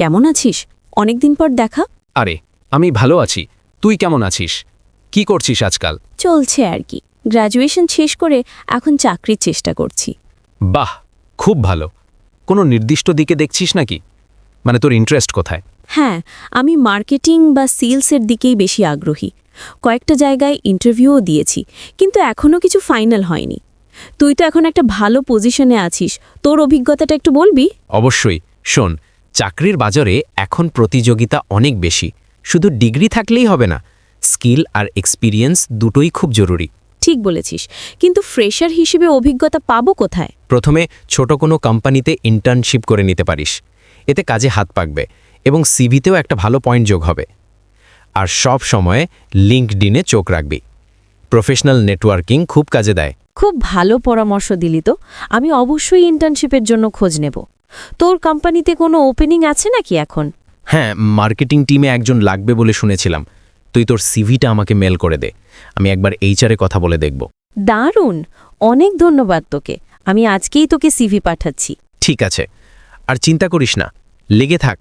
কেমন আছিস? অনেকদিন পর দেখা। আরে আমি ভালো আছি, তুই কেমন আছিস? কি করছিস আজকাল? চলছে আর কি। গ্র্যাজুয়েশন শেষ করে এখন চাকরির চেষ্টা করছি। বাহ, খুব ভালো। কোনো নির্দিষ্ট দিকে দেখছিস নাকি? মানে তোর ইন্টারেস্ট কোথায়? হ্যাঁ, আমি মার্কেটিং বা সেলসের দিকেই বেশি আগ্রহী। কয়েকটা জায়গায় ইন্টারভিউও দিয়েছি, কিন্তু এখনও কিছু ফাইনাল হয়নি। তুই তো এখন একটা ভালো পজিশনে আছিস, তোর অভিজ্ঞতাটা একটু বলবি? অবশ্যই। শোন, চাকরির বাজারে এখন প্রতিযোগিতা অনেক বেশি। শুধু ডিগ্রি থাকলেই হবে না, স্কিল আর এক্সপিরিয়েন্স দুটোই খুব জরুরি। ঠিক বলেছিস, কিন্তু ফ্রেশার হিসেবে অভিজ্ঞতা পাবো কোথায়? প্রথমে ছোট কোনো কোম্পানিতে ইন্টার্নশিপ করে নিতে পারিস। এতে কাজে হাত পাকবে এবং সিভিতেও একটা ভালো পয়েন্ট যোগ হবে। আর সব সময় লিঙ্কডইনে চোখ রাখবি। প্রফেশনাল নেটওয়ার্কিং খুব কাজে দেয়। খুব ভালো পরামর্শ দিলি তো। আমি অবশ্যই ইন্টার্নশিপের জন্য খোঁজ নেব। তোর কোম্পানিতে কোনো ওপেনিং আছে নাকি এখন? হ্যাঁ, মার্কেটিং টিমে একজন লাগবে বলে শুনেছিলাম। তুই তোর সিভিটা আমাকে মেল করে দে, আমি একবার এইচআরে কথা বলে দেখব। দারুণ, অনেক ধন্যবাদ তোকে। আমি আজকেই তোকে সিভি পাঠাচ্ছি। ঠিক আছে, আর চিন্তা করিস না, লেগে থাক।